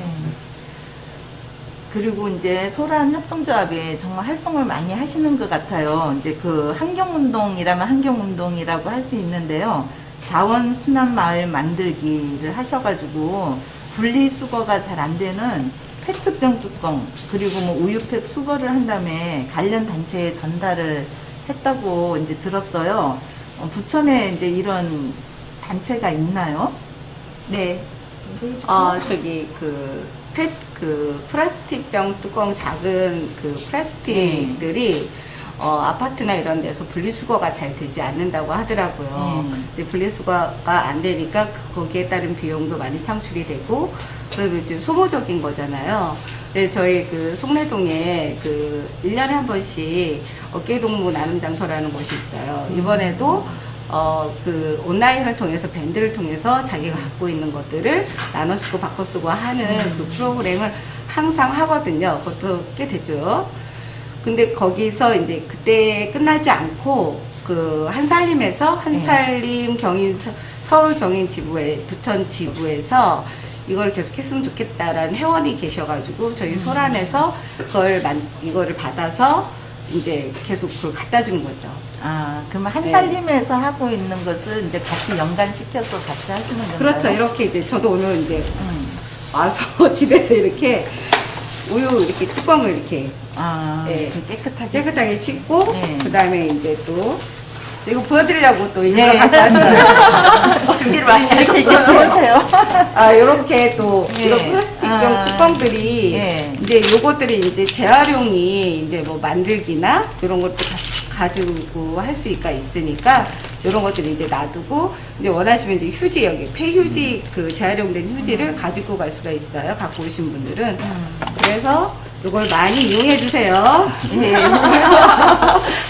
그리고 이제 소란 협동조합에 정말 활동을 많이 하시는 것 같아요. 이제 그 환경운동이라면 환경운동이라고 할 수 있는데요. 자원순환 마을 만들기를 하셔가지고 분리수거가 잘 안 되는 페트병 뚜껑, 그리고 뭐 우유팩 수거를 한 다음에 관련 단체에 전달을 했다고 이제 들었어요. 부천에 이제 이런 단체가 있나요? 네. 저기 플라스틱병 뚜껑, 작은 그 플라스틱들이 아파트나 이런 데서 분리수거가 잘 되지 않는다고 하더라고요. 근데 분리수거가 안 되니까 거기에 따른 비용도 많이 창출이 되고, 그리고 좀 소모적인 거잖아요. 근데 저희 그 송내동에 1년에 한 번씩 어깨동무 나눔 장터라는 곳이 있어요. 이번에도 온라인을 통해서, 밴드를 통해서 자기가 갖고 있는 것들을 나눠 쓰고 바꿔 쓰고 하는 그 프로그램을 항상 하거든요. 그것도 꽤 됐죠. 근데 거기서 이제 그때 끝나지 않고 한살림에서 한살림 서울 경인 지부에, 부천 지부에서 이걸 계속 했으면 좋겠다라는 회원이 계셔가지고 저희 소란에서 이거를 받아서 이제 계속 그걸 갖다 준 거죠. 그러면 한살림에서 하고 있는 것을 이제 같이 연관시켜서 같이 하시는 건가요? 그렇죠. 이렇게 이제 저도 오늘 이제 와서 집에서 이렇게 우유 이렇게 뚜껑을 이렇게 깨끗하게 씻고, 그 다음에 이제 또 이거 보여드리려고 또 일부러 갖고 왔어요. 준비를 많이 하셨어요. 이렇게 또 이런 플라스틱병 뚜껑들이 이제 요것들이 이제 재활용이 이제 뭐 만들기나 이런 것도 가지고 할 수가 있으니까 이런 것들을 이제 놔두고, 이제 원하시면 이제 휴지, 여기 폐휴지, 재활용된 휴지를 가지고 갈 수가 있어요. 갖고 오신 분들은. 그래서 이걸 많이 이용해 주세요.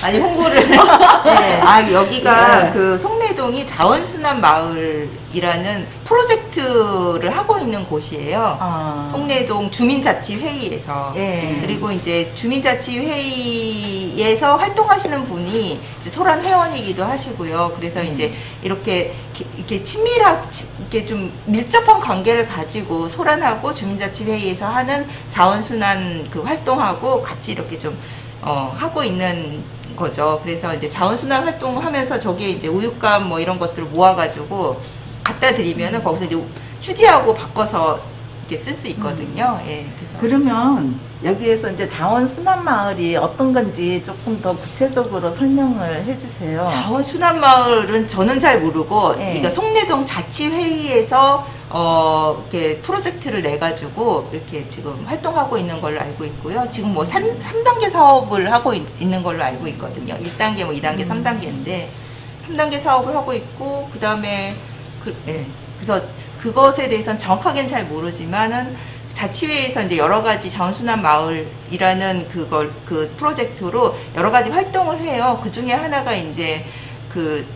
아니, 홍보를. 네. 여기가 그 송내동이 자원순환 마을이라는 프로젝트를 하고 있는 곳이에요. 아. 송내동 주민자치회의에서. 예. 그리고 이제 주민자치회의에서 활동하시는 분이 이제 소란 회원이기도 하시고요. 그래서 이제 이렇게 이렇게 좀 밀접한 관계를 가지고 소란하고 주민자치회의에서 하는 자원순환 그 활동하고 같이 이렇게 좀 하고 있는 거죠. 그래서 이제 자원순환 활동하면서 저기에 이제 우유값 뭐 이런 것들을 모아가지고 갖다 드리면은 거기서 이제 휴지하고 바꿔서 이렇게 쓸 수 있거든요. 예. 그러면 여기에서 이제 자원순환마을이 어떤 건지 조금 더 구체적으로 설명을 해주세요. 자원순환마을은 저는 잘 모르고, 예. 그러니까 송내동 자치회의에서 이렇게 프로젝트를 내가지고 이렇게 지금 활동하고 있는 걸로 알고 있고요. 지금 뭐 3단계 사업을 하고 있는 걸로 알고 있거든요. 1단계, 뭐 2단계, 3단계인데 3단계 사업을 하고 있고, 그 다음에 그래서 그것에 대해서는 정확하게는 잘 모르지만은 자치회에서 이제 여러 가지 자원순환 마을이라는 그 프로젝트로 여러 가지 활동을 해요. 그 중에 하나가 이제 그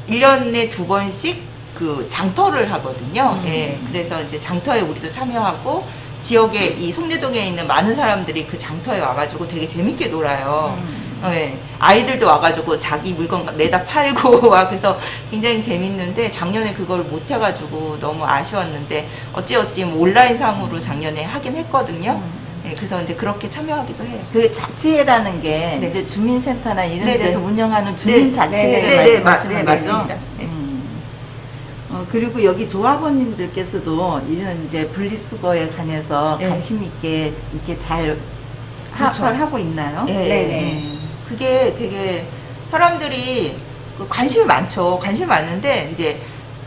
1년에 2번씩 그 장터를 하거든요. 예. 그래서 이제 장터에 우리도 참여하고 지역에 이 송내동에 있는 많은 사람들이 그 장터에 와가지고 되게 재밌게 놀아요. 네. 아이들도 와가지고 자기 물건 내다 팔고 와. 그래서 굉장히 재밌는데 작년에 그걸 못 해가지고 너무 아쉬웠는데 어찌어찌 뭐 온라인 상으로 작년에 하긴 했거든요. 네, 그래서 이제 그렇게 참여하기도 해요. 그 자치회라는 게 네. 이제 주민센터나 이런 네네. 데서 운영하는 주민자치회를 네, 말씀하시는 거죠? 맞습니다. 네. 그리고 여기 조합원님들께서도 이런 이제 분리수거에 관해서 네. 관심 있게 이렇게 잘 그렇죠. 하고 있나요? 네. 네네. 그게 되게 사람들이 관심이 많죠. 관심이 많은데 이제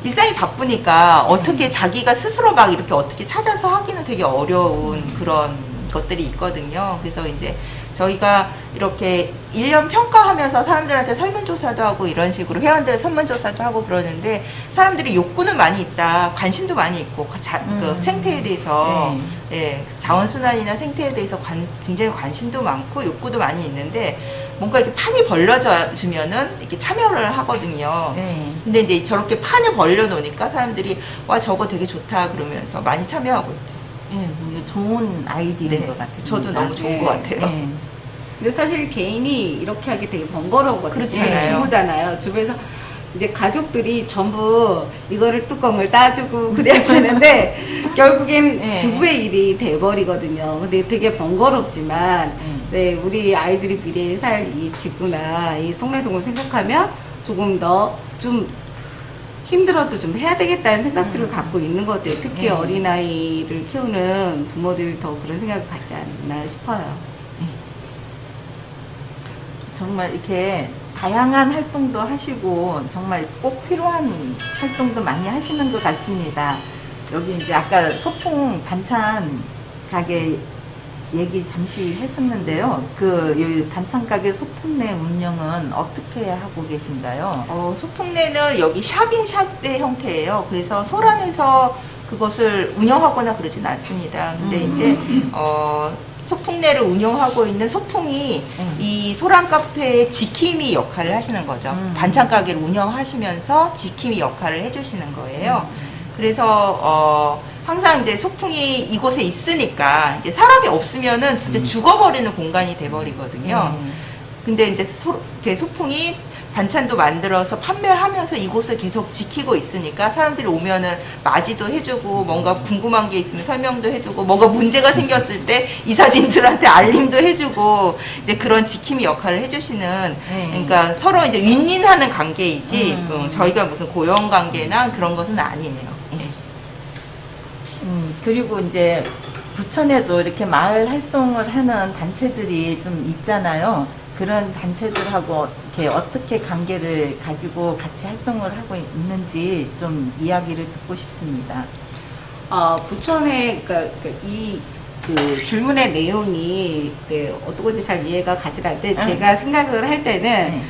일상이 바쁘니까 어떻게 자기가 스스로 막 이렇게 어떻게 찾아서 하기는 되게 어려운 그런 것들이 있거든요. 그래서 이제 저희가 이렇게 1년 평가하면서 사람들한테 설문조사도 하고 이런 식으로 회원들 설문조사도 하고 그러는데 사람들이 욕구는 많이 있다. 관심도 많이 있고 그 생태에 대해서 예, 자원순환이나 생태에 대해서 굉장히 관심도 많고 욕구도 많이 있는데 뭔가 이렇게 판이 벌려주면은 이렇게 참여를 하거든요. 근데 이제 저렇게 판을 벌려놓으니까 사람들이 와 저거 되게 좋다 그러면서 많이 참여하고 있죠. 좋은 아이디어인 네, 것 같아요. 저도 너무 좋은 것 같아요. 근데 사실 개인이 이렇게 하기 되게 번거로웠거든요. 그렇잖아요. 주부잖아요. 주부에서 이제 가족들이 전부 이거를 뚜껑을 따주고 그래야 되는데 결국엔 주부의 일이 돼버리거든요. 근데 되게 번거롭지만 네, 우리 아이들이 미래에 살 이 지구나 이 송내동을 생각하면 조금 더 좀 힘들어도 좀 해야 되겠다는 생각들을 갖고 있는 것 같아요. 특히 어린아이를 키우는 부모들이 더 그런 생각을 갖지 않나 싶어요. 정말 이렇게 다양한 활동도 하시고 정말 꼭 필요한 활동도 많이 하시는 것 같습니다. 여기 이제 아까 소풍 반찬 가게 얘기 잠시 했었는데요. 이 반찬 가게 소풍내 운영은 어떻게 하고 계신가요? 소풍내는 여기 샵인샵의 형태예요. 그래서 소란에서 그것을 운영하거나 그러진 않습니다. 근데 이제 소풍내를 운영하고 있는 소풍이 이 소란 카페의 지킴이 역할을 하시는 거죠. 반찬 가게를 운영하시면서 지킴이 역할을 해주시는 거예요. 그래서 항상 이제 소풍이 이곳에 있으니까 이제 사람이 없으면은 진짜 죽어버리는 공간이 돼버리거든요. 근데 이제 이렇게 소풍이 반찬도 만들어서 판매하면서 이곳을 계속 지키고 있으니까 사람들이 오면은 맞이도 해주고 뭔가 궁금한 게 있으면 설명도 해주고 뭔가 문제가 생겼을 때 이사진들한테 알림도 해주고 이제 그런 지킴이 역할을 해주시는 그러니까 서로 이제 윈윈하는 관계이지 저희가 무슨 고용 관계나 그런 것은 아니에요. 그리고 이제 부천에도 이렇게 마을 활동을 하는 단체들이 좀 있잖아요. 그런 단체들하고 이렇게 어떻게 관계를 가지고 같이 활동을 하고 있는지 좀 이야기를 듣고 싶습니다. 부천에 그 질문의 내용이 어떻게 잘 이해가 가지 않는데 제가 생각을 할 때는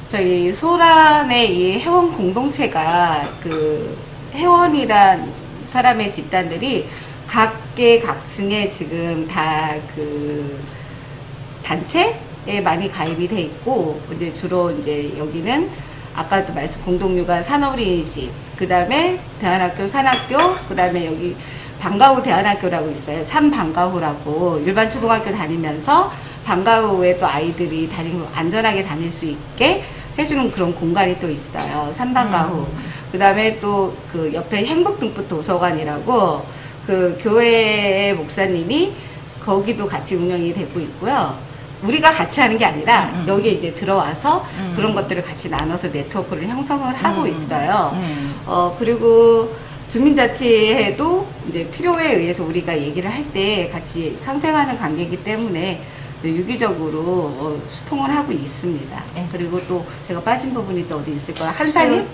저희 소란의 이 회원 공동체가 그 회원이란 사람의 집단들이 각계각층에 지금 다 그 단체에 많이 가입이 돼 있고 이제 주로 이제 여기는 아까도 말씀 공동육아 산어린이집 그 다음에 대안학교, 산학교, 그 다음에 여기 방과후 대안학교라고 있어요. 삼방과후라고 일반 초등학교 다니면서 방과후에 또 아이들이 다니고 안전하게 다닐 수 있게 해주는 그런 공간이 또 있어요. 삼방과후. 그 다음에 또 그 옆에 행복등불 도서관이라고 그 교회 목사님이 거기도 같이 운영이 되고 있고요. 우리가 같이 하는 게 아니라 여기에 이제 들어와서 그런 것들을 같이 나눠서 네트워크를 형성을 하고 있어요. 그리고 주민자치회도 이제 필요에 의해서 우리가 얘기를 할 때 같이 상생하는 관계이기 때문에 유기적으로 소통을 하고 있습니다. 그리고 또 제가 빠진 부분이 또 어디 있을까요? 한살림?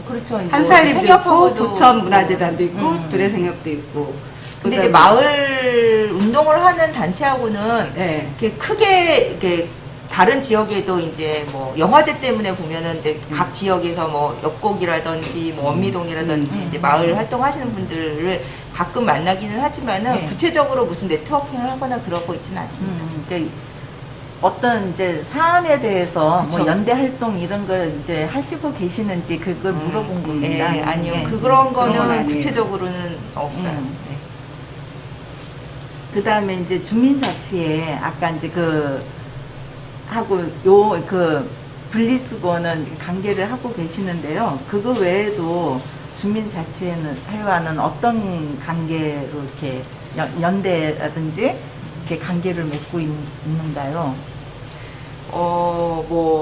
그렇죠. 한살림도 있고, 생협하고도 부천문화재단도 있고, 두레생협도 있고. 근데 이제 마을 운동을 하는 단체하고는 네. 이렇게 크게 이렇게 다른 지역에도 이제 뭐 영화제 때문에 보면은 이제 각 지역에서 뭐 역곡이라든지 뭐 원미동이라든지 이제 마을 활동하시는 분들을 가끔 만나기는 하지만은 네. 구체적으로 무슨 네트워킹을 하거나 그러고 있지는 않습니다. 그러니까 어떤 이제 사안에 대해서 뭐 그쵸. 연대 활동 이런 걸 이제 하시고 계시는지 그걸 물어본 겁니다. 예, 아니요. 예. 그런 건 거는 아니에요. 구체적으로는 없어요. 네. 그 다음에 이제 주민자치에 아까 이제 그 하고 요 그 분리수거는 관계를 하고 계시는데요. 그거 외에도 주민자치회와는 어떤 관계로 이렇게 연대라든지 이렇게 관계를 맺고 있는가요? 뭐,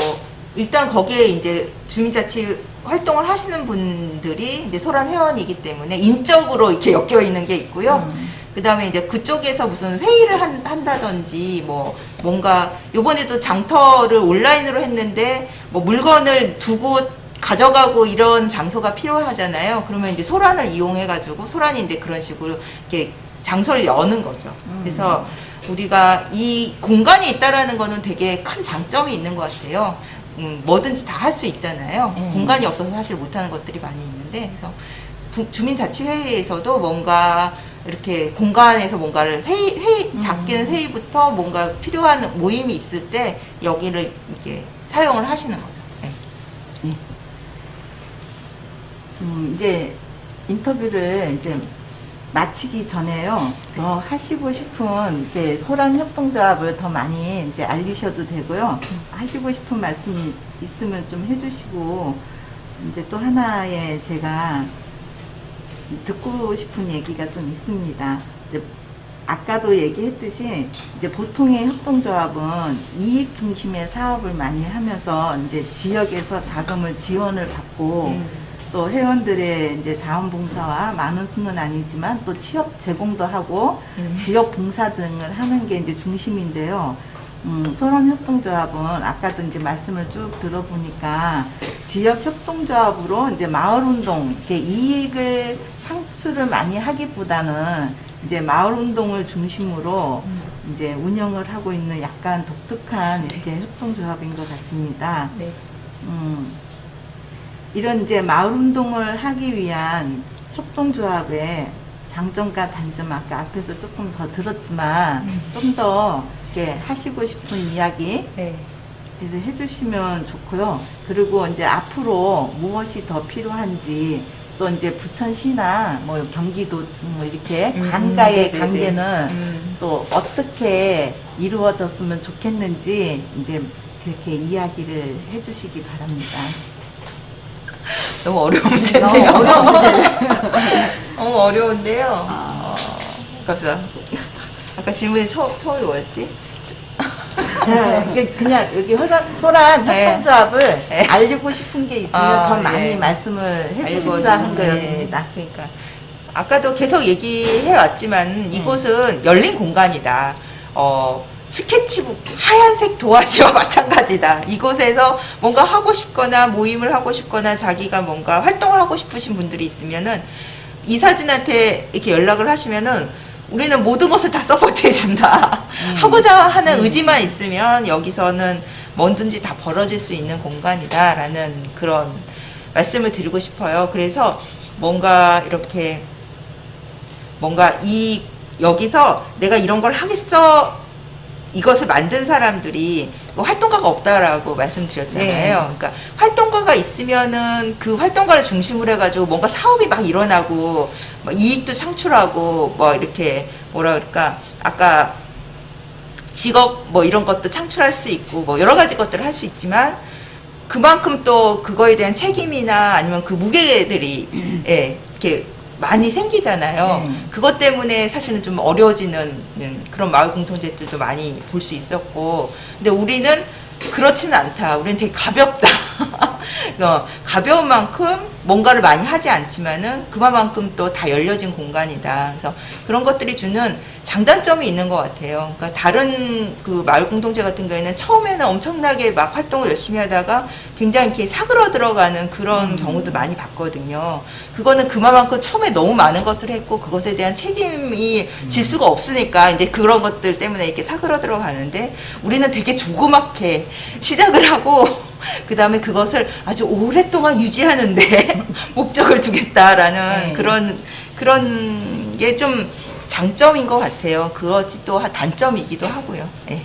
일단 거기에 이제 주민자치 활동을 하시는 분들이 이제 소란 회원이기 때문에 인적으로 이렇게 엮여 있는 게 있고요. 그 다음에 이제 그쪽에서 무슨 회의를 한다든지, 뭐, 뭔가, 요번에도 장터를 온라인으로 했는데, 뭐, 물건을 두고 가져가고 이런 장소가 필요하잖아요. 그러면 이제 소란을 이용해가지고, 소란이 이제 그런 식으로 이렇게 장소를 여는 거죠. 그래서 우리가 이 공간이 있다라는 거는 되게 큰 장점이 있는 것 같아요. 뭐든지 다 할 수 있잖아요. 공간이 없어서 사실 못하는 것들이 많이 있는데, 그래서 주민자치회의에서도 뭔가 이렇게 공간에서 뭔가를 작게는 회의부터 뭔가 필요한 모임이 있을 때 여기를 이렇게 사용을 하시는 거죠. 네. 이제 인터뷰를 이제 마치기 전에요. 더 하시고 싶은 이제 소란 협동조합을 더 많이 이제 알리셔도 되고요. 하시고 싶은 말씀이 있으면 좀 해주시고, 이제 또 하나의 제가 듣고 싶은 얘기가 좀 있습니다. 이제 아까도 얘기했듯이 이제 보통의 협동조합은 이익 중심의 사업을 많이 하면서 이제 지역에서 자금을 지원을 받고 또 회원들의 이제 자원봉사와 많은 수는 아니지만 또 취업 제공도 하고 지역 봉사 등을 하는 게 이제 중심인데요. 소란협동조합은 아까도 이제 말씀을 쭉 들어보니까 지역협동조합으로 이제 마을운동, 이렇게 이익을 창출을 많이 하기보다는 이제 마을운동을 중심으로 이제 운영을 하고 있는 약간 독특한 이렇게 협동조합인 것 같습니다. 네. 이런 이제 마을운동을 하기 위한 협동조합의 장점과 단점 아까 앞에서 조금 더 들었지만 좀 더 이렇게 하시고 싶은 이야기 네. 해주시면 좋고요. 그리고 이제 앞으로 무엇이 더 필요한지 또 이제 부천시나 뭐 경기도 뭐 이렇게 관가의 네네네. 관계는 또 어떻게 이루어졌으면 좋겠는지 이제 그렇게 이야기를 해주시기 바랍니다. 너무 어려운 문제인데요. 너무 어려운 문제를. 너무 어려운데요. 그래서 아까 질문이 처음이 뭐였지? 이게 그냥 여기 소란 네. 협동조합을 네. 알리고 싶은 게 있으면 아, 더 많이 네. 말씀을 알고 해주십사 한 있는, 거였습니다. 네. 그러니까 아까도 계속 얘기해 왔지만 이곳은 열린 공간이다. 스케치북 하얀색 도화지와 마찬가지다. 이곳에서 뭔가 하고 싶거나 모임을 하고 싶거나 자기가 뭔가 활동을 하고 싶으신 분들이 있으면은 이사진한테 이렇게 연락을 하시면은 우리는 모든 것을 다 서포트해 준다. 하고자 하는 의지만 있으면 여기서는 뭐든지 다 벌어질 수 있는 공간이다라는 그런 말씀을 드리고 싶어요. 그래서 뭔가 이렇게 뭔가 여기서 내가 이런 걸 하겠어 이것을 만든 사람들이 활동가가 없다라고 말씀드렸잖아요. 네. 그러니까 활동가가 있으면은 그 활동가를 중심으로 해가지고 뭔가 사업이 막 일어나고 뭐 이익도 창출하고 뭐 이렇게 뭐라 그럴까 아까 직업 뭐 이런 것도 창출할 수 있고 뭐 여러 가지 것들을 할 수 있지만 그만큼 또 그거에 대한 책임이나 아니면 그 무게들이 예, 이렇게 많이 생기잖아요. 그것 때문에 사실은 좀 어려워지는 그런 마을 공동체들도 많이 볼 수 있었고, 근데 우리는 그렇지는 않다. 우리는 되게 가볍다. 가벼운 만큼 뭔가를 많이 하지 않지만은 그만큼 또 다 열려진 공간이다. 그래서 그런 것들이 주는 장단점이 있는 것 같아요. 그러니까 다른 그 마을 공동체 같은 경우에는 처음에는 엄청나게 막 활동을 열심히 하다가 굉장히 이렇게 사그러 들어가는 그런 경우도 많이 봤거든요. 그거는 그만큼 처음에 너무 많은 것을 했고 그것에 대한 책임이 질 수가 없으니까 이제 그런 것들 때문에 이렇게 사그러 들어가는데 우리는 되게 조그맣게 시작을 하고 그 다음에 그것을 아주 오랫동안 유지하는데 목적을 두겠다라는 그런 게 좀 장점인 것 같아요. 그것이 또 단점이기도 하고요. 네.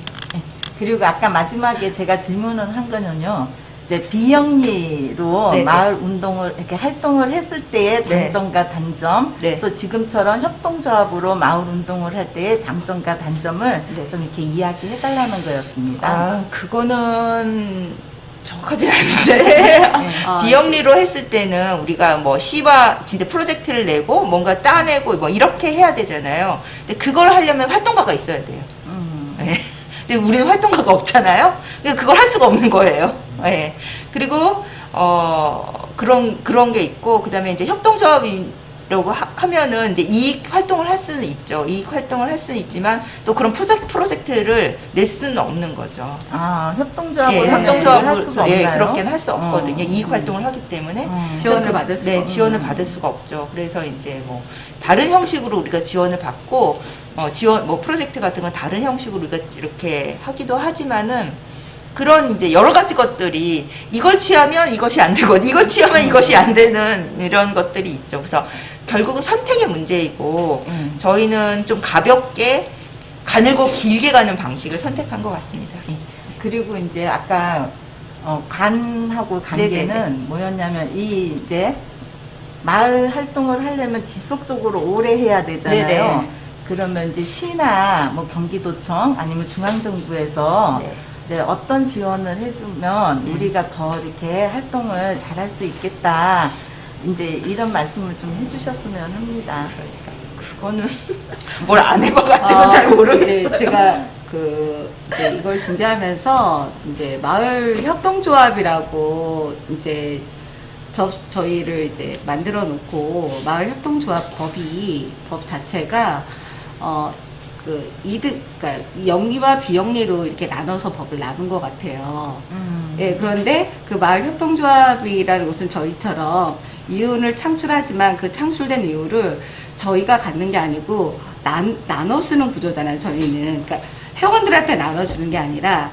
그리고 아까 마지막에 제가 질문을 한 거는요. 이제 비영리로 네네. 마을 운동을 이렇게 활동을 했을 때의 네. 장점과 단점, 네. 또 지금처럼 협동조합으로 마을 운동을 할 때의 장점과 단점을 네. 좀 이렇게 이야기해 달라는 거였습니다. 아, 그거는 정확하진 않은데 비영리로 했을 때는 우리가 뭐 시와 진짜 프로젝트를 내고 뭔가 따내고 뭐 이렇게 해야 되잖아요. 근데 그걸 하려면 활동가가 있어야 돼요. 네. 근데 우리는 활동가가 없잖아요. 그러니까 그걸 할 수가 없는 거예요. 네. 그리고 그런 게 있고 그다음에 이제 협동조합이라고 하면은 이제 이익 활동을 할 수는 있죠. 이익 활동을 할 수는 있지만 또 그런 프로젝트를 낼 수는 없는 거죠. 아, 협동조합을 예, 할 협동조합을 수가 없나요? 그렇게는 할 수 없거든요. 이익 활동을 하기 때문에 지원을 받을 수가 없는. 지원을 받을 수가 없죠. 그래서 이제 뭐 다른 형식으로 우리가 지원을 받고 지원 뭐 프로젝트 같은 건 다른 형식으로 우리가 이렇게 하기도 하지만은 그런 이제 여러 가지 것들이 이걸 취하면 이것이 안 되고 이걸 취하면 이것이 안 되는 이런 것들이 있죠. 그래서 결국은 선택의 문제이고 저희는 좀 가볍게 가늘고 길게 가는 방식을 선택한 것 같습니다. 그리고 이제 아까 간하고 관계는 네네네. 뭐였냐면 이제 마을 활동을 하려면 지속적으로 오래 해야 되잖아요. 네네. 그러면 이제 시나 뭐 경기도청 아니면 중앙정부에서 네. 이제 어떤 지원을 해주면 우리가 더 이렇게 활동을 잘할 수 있겠다. 이제 이런 말씀을 좀 해주셨으면 합니다. 그거는 뭘 안 해봐가지고 잘 모르겠어요. 이제 제가 이제 이걸 준비하면서 이제 마을 협동조합이라고 이제 저희를 이제 만들어 놓고 마을 협동조합 법 자체가 그러니까 영리와 비영리로 이렇게 나눠서 법을 나눈 것 같아요. 예, 그런데 그 마을 협동조합이라는 것은 저희처럼 이윤을 창출하지만 그 창출된 이유를 저희가 갖는 게 아니고 나눠 쓰는 구조잖아요. 저희는 그러니까 회원들한테 나눠주는 게 아니라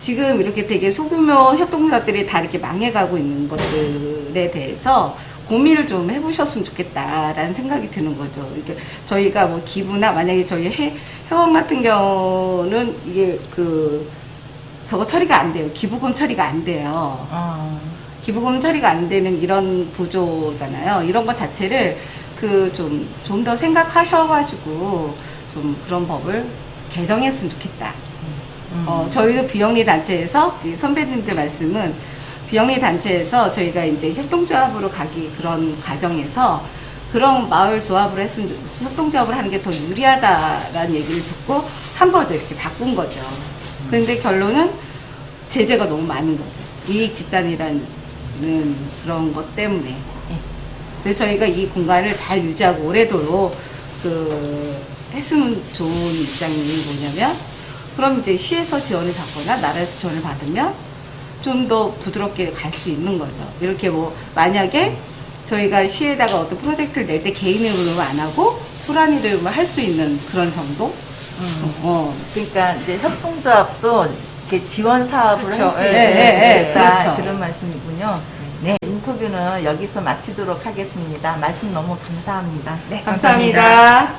지금 이렇게 되게 소규모 협동조합들이 다 이렇게 망해가고 있는 것들에 대해서 고민을 좀 해보셨으면 좋겠다라는 생각이 드는 거죠. 이렇게 저희가 뭐 기부나 만약에 저희 회원 같은 경우는 이게 저거 처리가 안 돼요. 기부금 처리가 안 돼요. 기부금 처리가 안 되는 이런 구조잖아요. 이런 것 자체를 좀 더 생각하셔가지고 좀 그런 법을 개정했으면 좋겠다. 저희도 비영리 단체에서 선배님들 말씀은 비영리 단체에서 저희가 이제 협동조합으로 가기 그런 과정에서 그런 마을 조합으로 했으면 협동조합을 하는 게 더 유리하다라는 얘기를 듣고 한 거죠. 이렇게 바꾼 거죠. 그런데 결론은 제재가 너무 많은 거죠. 이익 집단이라는 그런 것 때문에. 그래서 저희가 이 공간을 잘 유지하고 오래도록 했으면 좋은 입장이 뭐냐면 그럼 이제 시에서 지원을 받거나 나라에서 지원을 받으면 좀 더 부드럽게 갈 수 있는 거죠. 이렇게 뭐 만약에 저희가 시에다가 어떤 프로젝트를 낼 때 개인 이름으로 안 하고 소란 이름으로 할 수 있는 그런 정도? 그러니까 이제 협동조합도 이렇게 지원 사업을 그렇죠. 할 수 예, 있다 그렇죠. 그런 말씀이군요. 네, 인터뷰는 여기서 마치도록 하겠습니다. 말씀 너무 감사합니다. 네, 감사합니다.